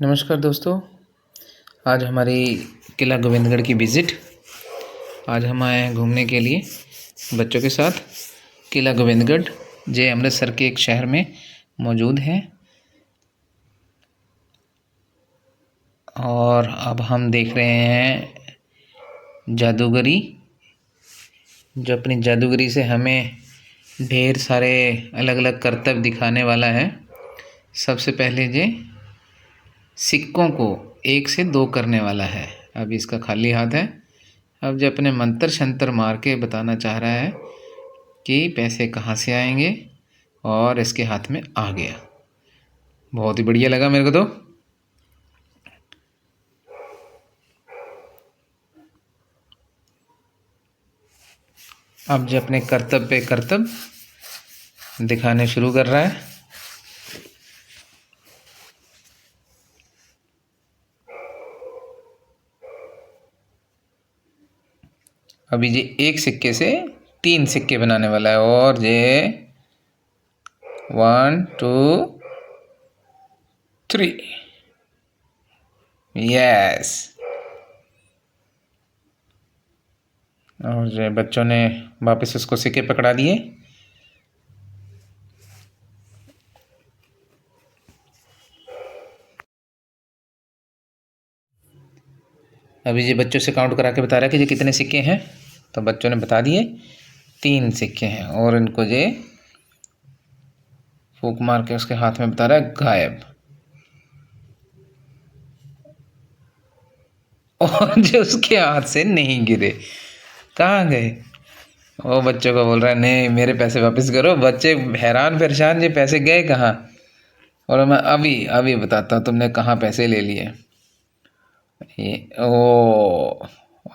नमस्कार दोस्तों। आज हमारी किला गोविंदगढ़ की विज़िट। आज हम आए हैं घूमने के लिए बच्चों के साथ। किला गोविंदगढ़ जो अमृतसर के एक शहर में मौजूद है। और अब हम देख रहे हैं जादूगरी, जो अपनी जादूगरी से हमें ढेर सारे अलग अलग करतब दिखाने वाला है। सबसे पहले जे सिक्कों को 1 से 2 करने वाला है। अभी इसका खाली हाथ है। अब जो अपने मंत्र शंतर मार के बताना चाह रहा है कि पैसे कहाँ से आएंगे, और इसके हाथ में आ गया। बहुत ही बढ़िया लगा मेरे को तो। अब जो अपने करतब पे करतब दिखाने शुरू कर रहा है। अभी ये 1 सिक्के से 3 सिक्के बनाने वाला है। और ये 1 2 3 यस। और जो बच्चों ने वापस उसको सिक्के पकड़ा दिए। अभी ये बच्चों से काउंट करा के बता रहा है कि ये कितने सिक्के हैं। तो बच्चों ने बता दिए 3 सिक्के हैं। और इनको ये फूंक मार के उसके हाथ में बता रहा है गायब। और जो उसके हाथ से नहीं गिरे, कहाँ गए? वो बच्चों को बोल रहा है नहीं मेरे पैसे वापस करो। बच्चे हैरान परेशान, ये पैसे गए कहाँ? और मैं अभी अभी बताता हूँ तुमने कहाँ पैसे ले लिए। ये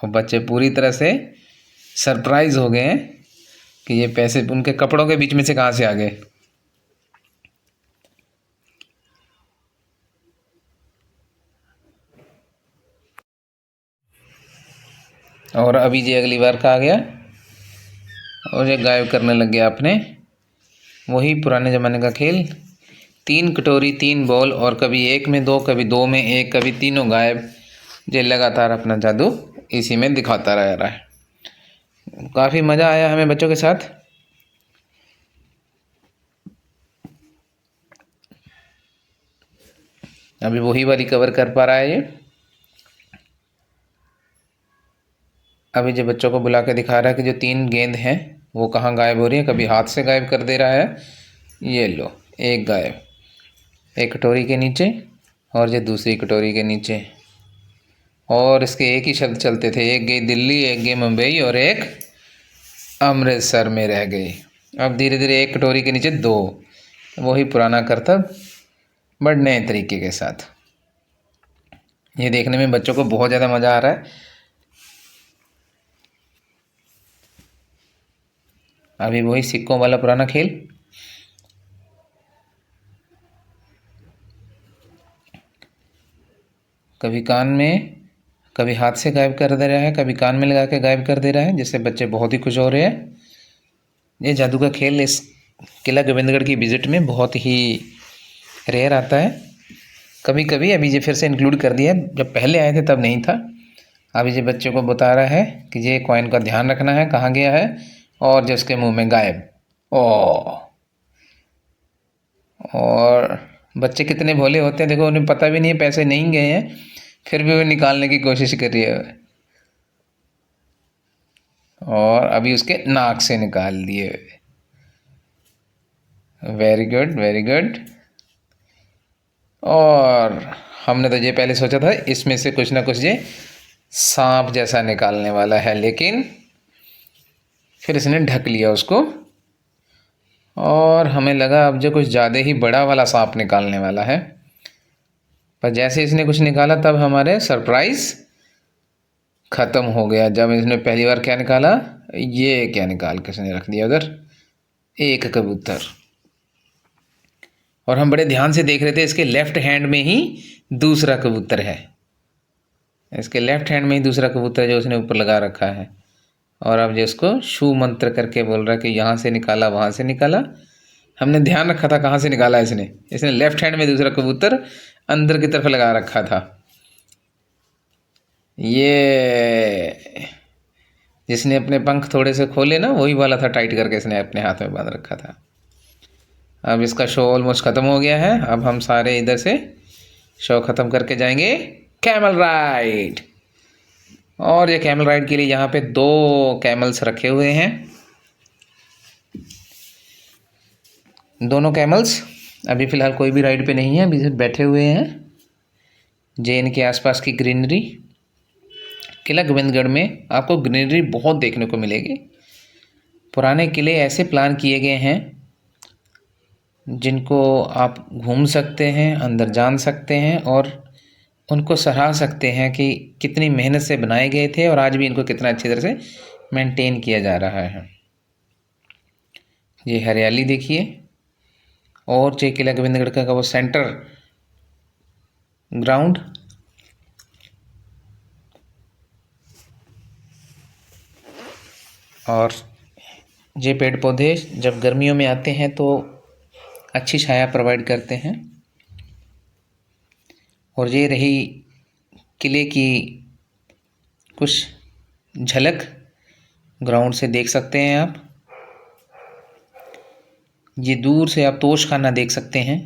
बच्चे पूरी तरह से सरप्राइज हो गए हैं कि ये पैसे उनके कपड़ों के बीच में से कहाँ से आ गए। और अभी ये अगली बार का आ गया और ये गायब करने लग गया अपने। वही पुराने ज़माने का खेल, 3 कटोरी 3 बॉल, और कभी 1 में 2, कभी 2 में 1, कभी तीनों गायब। ये लगातार अपना जादू इसी में दिखाता रह रहा है। काफ़ी मज़ा आया हमें बच्चों के साथ। अभी वही वाली कवर कर पा रहा है ये। अभी जो बच्चों को बुला के दिखा रहा है कि जो 3 गेंद हैं वो कहाँ गायब हो रही है। कभी हाथ से गायब कर दे रहा है। ये लो, 1 गायब, 1 कटोरी के नीचे, और ये दूसरी कटोरी के नीचे। और इसके एक ही शब्द चलते थे, एक गई दिल्ली, एक गई मुंबई, और एक अमृतसर में रह गई। अब धीरे धीरे 1 कटोरी के नीचे 2। वही पुराना करतब बट नए तरीके के साथ। ये देखने में बच्चों को बहुत ज़्यादा मज़ा आ रहा है। अभी वही सिक्कों वाला पुराना खेल। कभी कान में, कभी हाथ से गायब कर दे रहा है, कभी कान में लगा के गायब कर दे रहा है, जिससे बच्चे बहुत ही खुश हो रहे हैं। ये जादू का खेल इस किला गोविंदगढ़ की विज़िट में बहुत ही रेयर आता है। कभी कभी अभी ये फिर से इंक्लूड कर दिया है, जब पहले आए थे तब नहीं था। अभी ये बच्चों को बता रहा है कि ये कॉइन का ध्यान रखना है कहाँ गया है, और जो उसके मुंह में गायब। और बच्चे कितने भोले होते हैं, देखो उन्हें पता भी नहीं है पैसे नहीं गए हैं, फिर भी वो निकालने की कोशिश कर रही है। और अभी उसके नाक से निकाल दिए। Very good, very good. और हमने तो ये पहले सोचा था इसमें से कुछ ना कुछ ये सांप जैसा निकालने वाला है, लेकिन फिर इसने ढक लिया उसको। और हमें लगा अब जो कुछ ज़्यादा ही बड़ा वाला सांप निकालने वाला है, पर जैसे इसने कुछ निकाला तब हमारे सरप्राइज़ ख़त्म हो गया। जब इसने पहली बार क्या निकाला, ये क्या निकाल के इसने रख दिया उधर, एक कबूतर। और हम बड़े ध्यान से देख रहे थे, इसके लेफ्ट हैंड में ही दूसरा कबूतर है। इसके लेफ्ट हैंड में ही दूसरा कबूतर जो उसने ऊपर लगा रखा है। और अब जो इसको शू मंत्र करके बोल रहा है कि यहाँ से निकाला, वहाँ से निकाला। हमने ध्यान रखा था कहाँ से निकाला इसने। इसने लेफ्ट हैंड में दूसरा कबूतर अंदर की तरफ लगा रखा था। ये जिसने अपने पंख थोड़े से खोले ना, वही वाला था, टाइट करके इसने अपने हाथ में बांध रखा था। अब इसका शो ऑलमोस्ट ख़त्म हो गया है। अब हम सारे इधर से शो ख़त्म करके जाएंगे कैमल राइड। और ये कैमल राइड के लिए यहाँ पे 2 कैमल्स रखे हुए हैं। दोनों कैमल्स अभी फ़िलहाल कोई भी राइड पे नहीं है, अभी सिर्फ बैठे हुए हैं। जैन के आसपास की ग्रीनरी, किला गोविंदगढ़ में आपको ग्रीनरी बहुत देखने को मिलेगी। पुराने किले ऐसे प्लान किए गए हैं जिनको आप घूम सकते हैं, अंदर जान सकते हैं और उनको सराह सकते हैं कि कितनी मेहनत से बनाए गए थे और आज भी इनको कितना अच्छी तरह से मेंटेन किया जा रहा है। ये हरियाली देखिए। और जो किला गोविंदगढ़ का वो सेंटर ग्राउंड, और ये पेड़ पौधे जब गर्मियों में आते हैं तो अच्छी छाया प्रोवाइड करते हैं। और ये रही किले की कुछ झलक, ग्राउंड से देख सकते हैं आप। ये दूर से आप तोश खाना देख सकते हैं,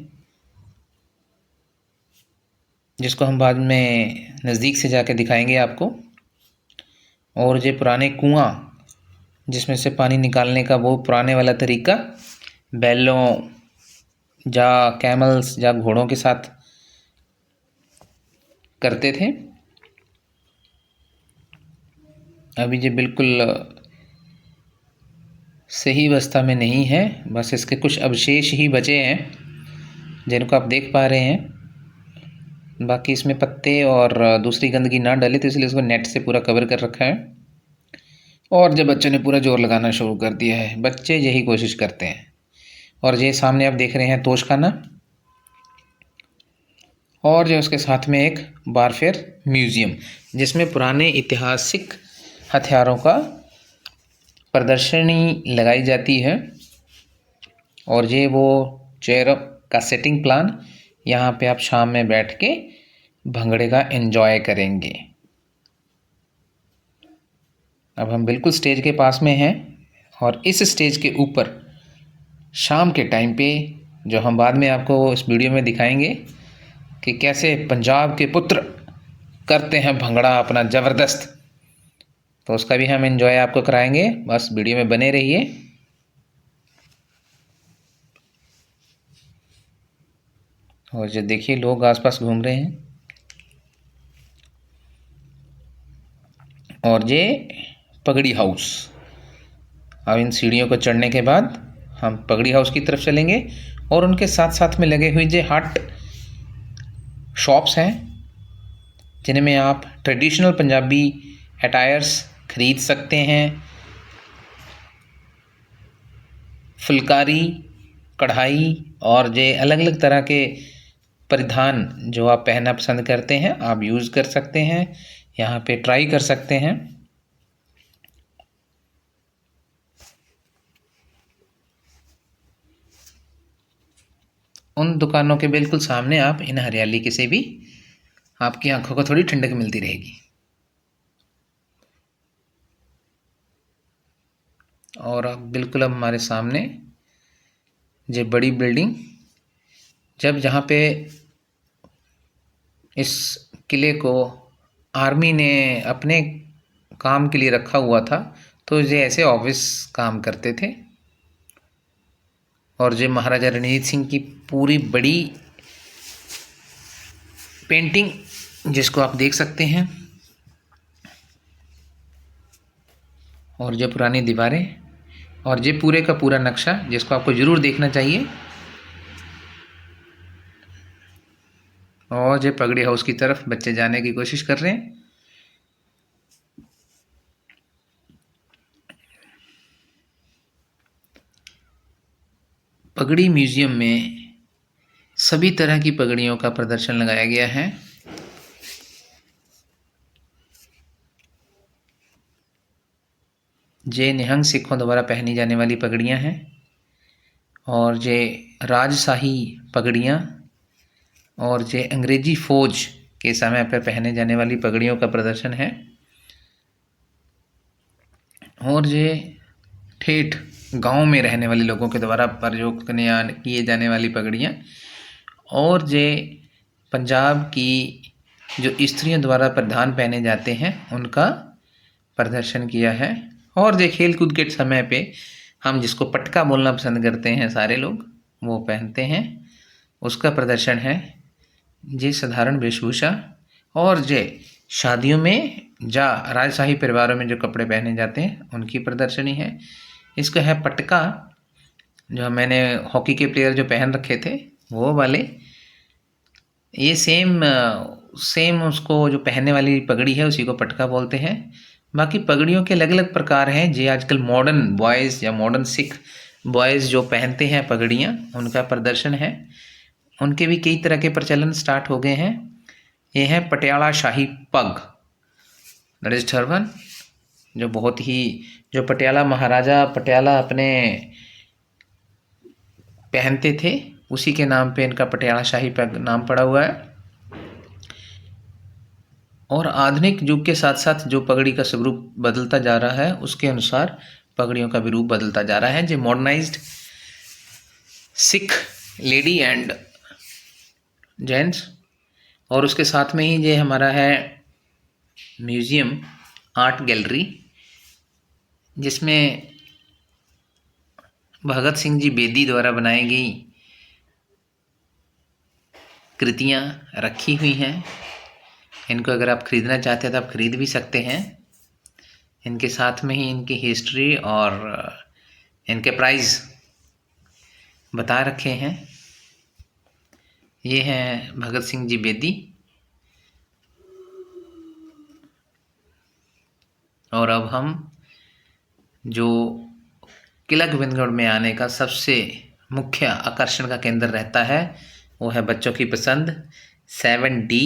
जिसको हम बाद में नज़दीक से जाके दिखाएंगे आपको। और ये पुराने कुआं जिसमें से पानी निकालने का वो पुराने वाला तरीका बैलों या कैमल्स या घोड़ों के साथ करते थे। अभी ये बिल्कुल सही अवस्था में नहीं है, बस इसके कुछ अवशेष ही बचे हैं जिनको आप देख पा रहे हैं। बाकी इसमें पत्ते और दूसरी गंदगी ना डाले, तो इसलिए इसको नेट से पूरा कवर कर रखा है। और जब बच्चों ने पूरा जोर लगाना शुरू कर दिया है, बच्चे यही कोशिश करते हैं। और ये सामने आप देख रहे हैं तोशखाना, और जो उसके साथ में एक वारफेयर म्यूज़ियम, जिसमें पुराने ऐतिहासिक हथियारों का प्रदर्शनी लगाई जाती है। और ये वो चेयर का सेटिंग प्लान, यहाँ पे आप शाम में बैठ के भंगड़े का एंजॉय करेंगे। अब हम बिल्कुल स्टेज के पास में हैं और इस स्टेज के ऊपर शाम के टाइम पे, जो हम बाद में आपको इस वीडियो में दिखाएंगे कि कैसे पंजाब के पुत्र करते हैं भंगड़ा अपना ज़बरदस्त, तो उसका भी हम एंजॉय आपको कराएंगे। बस वीडियो में बने रहिए। और जो देखिए लोग आसपास घूम रहे हैं। और ये पगड़ी हाउस, अब इन सीढ़ियों को चढ़ने के बाद हम पगड़ी हाउस की तरफ चलेंगे। और उनके साथ साथ में लगे हुए जो हट शॉप्स हैं, जिनमें आप ट्रेडिशनल पंजाबी अटायर्स खरीद सकते हैं। फुलकारी, कढ़ाई और जे अलग अलग तरह के परिधान जो आप पहनना पसंद करते हैं, आप यूज़ कर सकते हैं, यहाँ पे ट्राई कर सकते हैं। उन दुकानों के बिल्कुल सामने आप इन हरियाली के से भी आपकी आंखों को थोड़ी ठंडक मिलती रहेगी। और अब बिल्कुल अब हमारे सामने ये बड़ी बिल्डिंग, जब जहाँ पे इस किले को आर्मी ने अपने काम के लिए रखा हुआ था, तो ये ऐसे ऑफिस काम करते थे। और ये महाराजा रणजीत सिंह की पूरी बड़ी पेंटिंग, जिसको आप देख सकते हैं। और ये पुरानी दीवारें और ये पूरे का पूरा नक्शा, जिसको आपको ज़रूर देखना चाहिए। और ये पगड़ी हाउस की तरफ बच्चे जाने की कोशिश कर रहे हैं। पगड़ी म्यूज़ियम में सभी तरह की पगड़ियों का प्रदर्शन लगाया गया है। ये निहंग सिखों द्वारा पहनी जाने वाली पगड़ियाँ हैं। और ये राजशाही पगड़ियाँ और ये अंग्रेजी फौज के समय पर पहने जाने वाली पगड़ियों का प्रदर्शन है। और ये ठेठ गांव में रहने वाले लोगों के द्वारा प्रयोग किए जाने वाली पगड़ियाँ। और ये पंजाब की जो स्त्रियों द्वारा परिधान पहने जाते हैं उनका प्रदर्शन किया है। और ये खेल कूद के समय पे हम जिसको पटका बोलना पसंद करते हैं सारे लोग, वो पहनते हैं, उसका प्रदर्शन है। ये साधारण वेशभूषा और ये शादियों में या राजशाही परिवारों में जो कपड़े पहने जाते हैं उनकी प्रदर्शनी है। इसका है पटका, जो मैंने हॉकी के प्लेयर जो पहन रखे थे वो वाले। ये सेम उसको जो पहनने वाली पगड़ी है उसी को पटका बोलते हैं। बाकी पगड़ियों के अलग अलग प्रकार हैं। जे आजकल मॉडर्न बॉयज़ या मॉडर्न सिख बॉयज़ जो पहनते हैं पगड़ियाँ, उनका प्रदर्शन है। उनके भी कई तरह के प्रचलन स्टार्ट हो गए हैं। ये है पटियाला शाही पग, दैट इज टर्बन, जो बहुत ही जो पटियाला महाराजा पटियाला अपने पहनते थे उसी के नाम पे इनका पटियाला शाही पग नाम पड़ा हुआ है। और आधुनिक युग के साथ साथ जो पगड़ी का स्वरूप बदलता जा रहा है उसके अनुसार पगड़ियों का भी रूप बदलता जा रहा है। जो modernised Sikh lady and gents. और उसके साथ में ही ये हमारा है म्यूज़ियम आर्ट गैलरी, जिसमें भगत सिंह जी बेदी द्वारा बनाई गई कृतियाँ रखी हुई हैं। इनको अगर आप ख़रीदना चाहते हैं तो आप ख़रीद भी सकते हैं। इनके साथ में ही इनकी हिस्ट्री और इनके प्राइस बता रखे हैं। ये हैं भगत सिंह जी बेदी। और अब हम जो किला गोविंदगढ़ में आने का सबसे मुख्य आकर्षण का केंद्र रहता है वो है बच्चों की पसंद 7D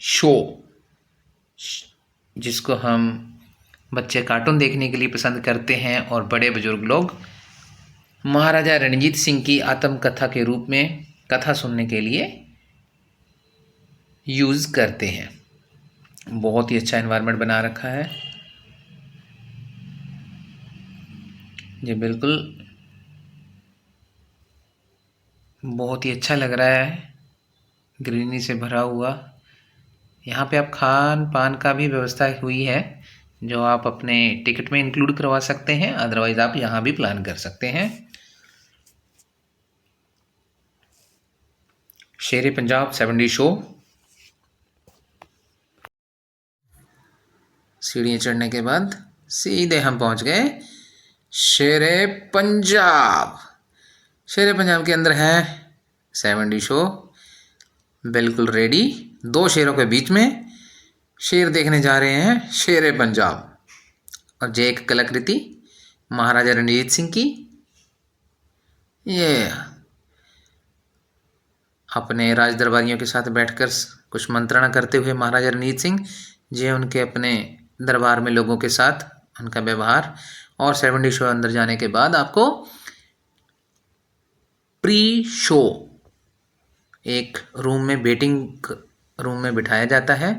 शो, जिसको हम बच्चे कार्टून देखने के लिए पसंद करते हैं और बड़े बुजुर्ग लोग महाराजा रणजीत सिंह की आत्मकथा के रूप में कथा सुनने के लिए यूज़ करते हैं। बहुत ही अच्छा एनवायरनमेंट बना रखा है जी, बिल्कुल बहुत ही अच्छा लग रहा है, ग्रीनरी से भरा हुआ। यहाँ पे आप खान पान का भी व्यवस्था हुई है जो आप अपने टिकट में इंक्लूड करवा सकते हैं, अदरवाइज आप यहाँ भी प्लान कर सकते हैं। शेर पंजाब 7D शो। सीढ़ियाँ चढ़ने के बाद सीधे हम पहुँच गए शेर पंजाब। शेर पंजाब के अंदर है 7D शो, बिल्कुल रेडी। 2 शेरों के बीच में शेर देखने जा रहे हैं, शेर पंजाब। और ये एक कलाकृति महाराजा रणजीत सिंह की। ये अपने राज दरबारियों के साथ बैठकर कुछ मंत्रणा करते हुए महाराजा रणजीत सिंह ये उनके अपने दरबार में लोगों के साथ उनका व्यवहार। और 7D शो अंदर जाने के बाद आपको प्री शो एक रूम में, वेटिंग रूम में बिठाया जाता है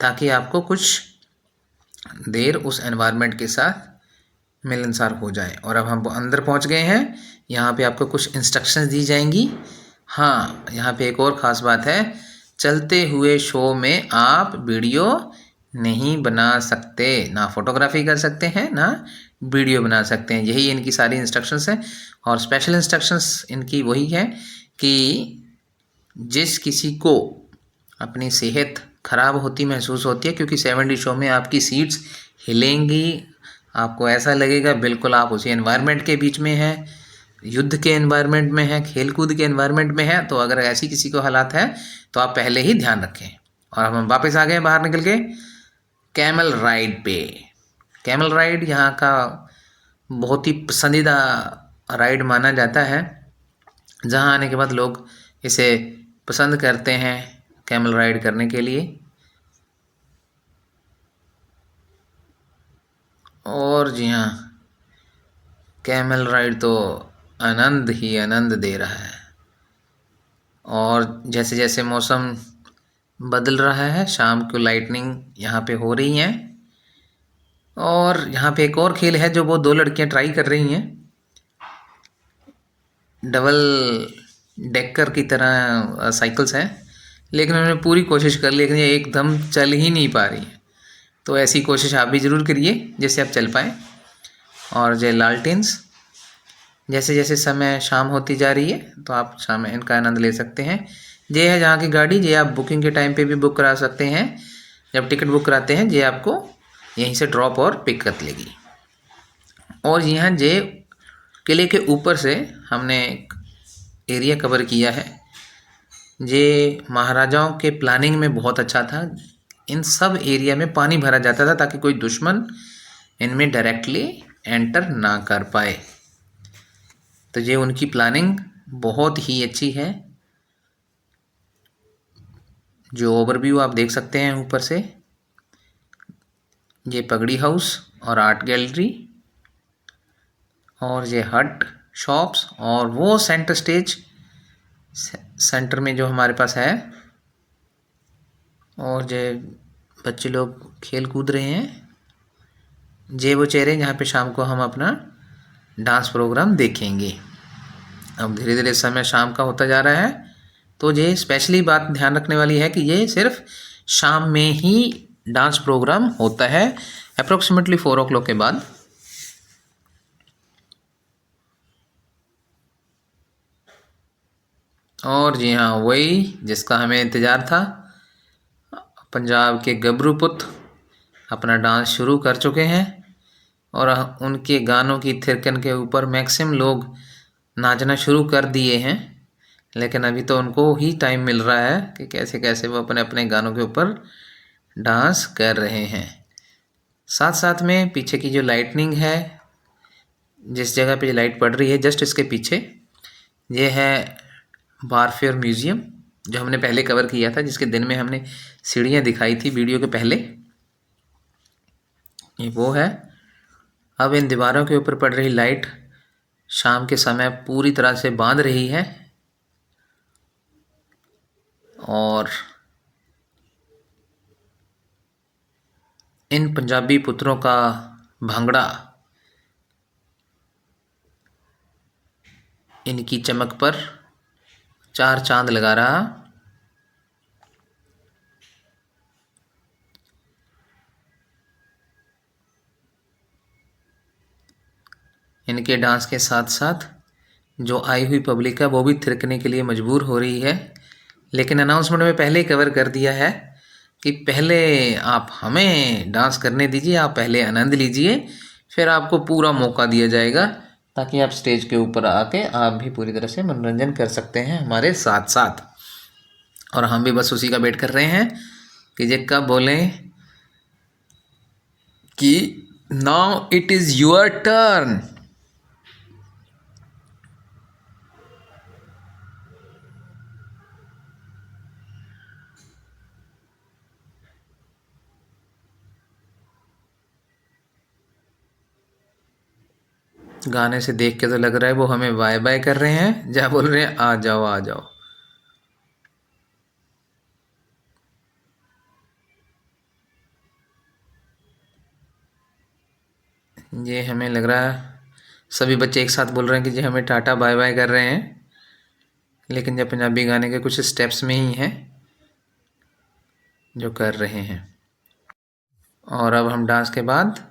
ताकि आपको कुछ देर उस एनवायरनमेंट के साथ मिलनसार हो जाए। और अब हम अंदर पहुंच गए हैं। यहाँ पे आपको कुछ इंस्ट्रक्शंस दी जाएंगी। हाँ, यहाँ पे एक और ख़ास बात है, चलते हुए शो में आप वीडियो नहीं बना सकते, ना फोटोग्राफी कर सकते हैं ना वीडियो बना सकते हैं। यही इनकी सारी इंस्ट्रक्शंस हैं। और स्पेशल इंस्ट्रक्शंस इनकी वही है कि जिस किसी को अपनी सेहत खराब होती महसूस होती है, क्योंकि 7D शो में आपकी सीट्स हिलेंगी, आपको ऐसा लगेगा बिल्कुल आप उसी एनवायरनमेंट के बीच में हैं, युद्ध के एनवायरनमेंट में है, खेल कूद के एनवायरनमेंट में है। तो अगर ऐसी किसी को हालात है तो आप पहले ही ध्यान रखें। और अब हम वापस आ गए बाहर निकल के कैमल राइड पे। कैमल राइड यहाँ का बहुत ही पसंदीदा राइड माना जाता है, जहाँ आने के बाद लोग इसे पसंद करते हैं कैमल राइड करने के लिए। और जी हाँ, कैमल राइड तो आनंद ही आनंद दे रहा है। और जैसे जैसे मौसम बदल रहा है, शाम को लाइटनिंग यहाँ पे हो रही है। और यहाँ पे एक और खेल है जो वो दो लड़कियाँ ट्राई कर रही हैं, डबल डेकर की तरह साइकिल्स हैं, लेकिन उन्होंने पूरी कोशिश कर ली, लेकिन ये एकदम चल ही नहीं पा रही है। तो ऐसी कोशिश आप भी ज़रूर करिए जिससे आप चल पाएँ। और ये लालटेन्स, जैसे जैसे समय शाम होती जा रही है तो आप शाम इनका आनंद ले सकते हैं। ये है जहाँ की गाड़ी, ये आप बुकिंग के टाइम पे भी बुक करा सकते हैं। जब टिकट बुक कराते हैं ये आपको यहीं से ड्रॉप और पिक कर लेगी। और यहाँ ये किले के ऊपर से हमने एक एरिया कवर किया है। ये महाराजाओं के प्लानिंग में बहुत अच्छा था। इन सब एरिया में पानी भरा जाता था ताकि कोई दुश्मन इनमें डायरेक्टली एंटर ना कर पाए। तो ये उनकी प्लानिंग बहुत ही अच्छी है। जो ओवरव्यू आप देख सकते हैं ऊपर से, ये पगड़ी हाउस और आर्ट गैलरी, और ये हट शॉप्स, और वो सेंटर स्टेज सेंटर में जो हमारे पास है। और ये बच्चे लोग खेल कूद रहे हैं। ये वो चेहरे जहाँ पे शाम को हम अपना डांस प्रोग्राम देखेंगे। अब धीरे धीरे समय शाम का होता जा रहा है, तो ये स्पेशली बात ध्यान रखने वाली है कि ये सिर्फ शाम में ही डांस प्रोग्राम होता है, अप्रोक्सीमेटली 4 o'clock के बाद। और जी हाँ, वही जिसका हमें इंतज़ार था, पंजाब के गबरू पुत अपना डांस शुरू कर चुके हैं। और उनके गानों की थिरकन के ऊपर मैक्सिमम लोग नाचना शुरू कर दिए हैं। लेकिन अभी तो उनको ही टाइम मिल रहा है कि कैसे कैसे वो अपने अपने गानों के ऊपर डांस कर रहे हैं। साथ साथ में पीछे की जो लाइटनिंग है, जिस जगह पे लाइट पड़ रही है जस्ट इसके पीछे, ये है वारफेयर म्यूज़ियम, जो हमने पहले कवर किया था, जिसके दिन में हमने सीढ़ियाँ दिखाई थी वीडियो के पहले। ये वो है। अब इन दीवारों के ऊपर पड़ रही लाइट शाम के समय पूरी तरह से बांध रही है। और इन पंजाबी पुत्रों का भांगड़ा इनकी चमक पर 4 चांद लगा रहा। इनके डांस के साथ साथ जो आई हुई पब्लिक है वो भी थिरकने के लिए मजबूर हो रही है। लेकिन अनाउंसमेंट में पहले ही कवर कर दिया है कि पहले आप हमें डांस करने दीजिए, आप पहले आनंद लीजिए, फिर आपको पूरा मौका दिया जाएगा ताकि आप स्टेज के ऊपर आके आप भी पूरी तरह से मनोरंजन कर सकते हैं हमारे साथ साथ। और हम भी बस उसी का वेट कर रहे हैं कि ये कब बोलें कि now it is your turn. गाने से देख के तो लग रहा है वो हमें बाय बाय कर रहे हैं, या बोल रहे हैं आ जाओ आ जाओ। ये हमें लग रहा है सभी बच्चे एक साथ बोल रहे हैं कि जी हमें टाटा बाय बाय कर रहे हैं, लेकिन ये पंजाबी गाने के कुछ स्टेप्स में ही हैं जो कर रहे हैं। और अब हम डांस के बाद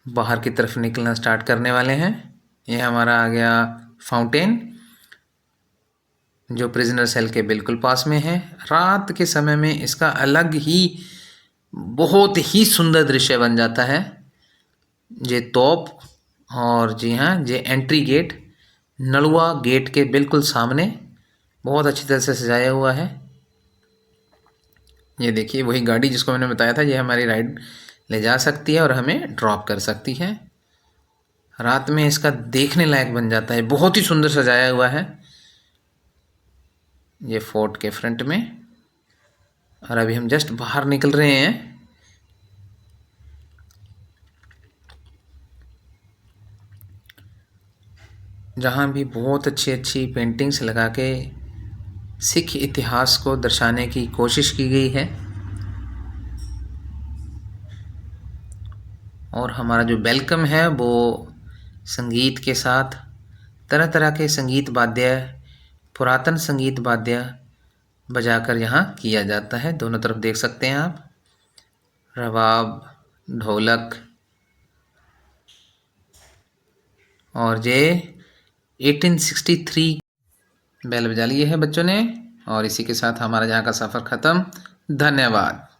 बाहर की तरफ निकलना स्टार्ट करने वाले हैं। ये हमारा आ गया फाउंटेन, जो प्रिजनर सेल के बिल्कुल पास में है। रात के समय में इसका अलग ही बहुत ही सुंदर दृश्य बन जाता है। ये तोप, और जी हाँ, ये एंट्री गेट नलुआ गेट के बिल्कुल सामने बहुत अच्छी तरह से सजाया हुआ है। ये देखिए वही गाड़ी जिसको मैंने बताया था, ये हमारी राइड ले जा सकती है और हमें ड्रॉप कर सकती है। रात में इसका देखने लायक बन जाता है, बहुत ही सुंदर सजाया हुआ है ये फोर्ट के फ्रंट में। और अभी हम जस्ट बाहर निकल रहे हैं। जहाँ भी बहुत अच्छी अच्छी पेंटिंग्स लगा के सिख इतिहास को दर्शाने की कोशिश की गई है। और हमारा जो वेलकम है वो संगीत के साथ तरह तरह के संगीत वाद्य, पुरातन संगीत वाद्य बजाकर यहाँ किया जाता है। दोनों तरफ देख सकते हैं आप, रबाब, ढोलक, और ये 1863 बैल बजा लिए है बच्चों ने। और इसी के साथ हमारा यहाँ का सफ़र ख़त्म। धन्यवाद।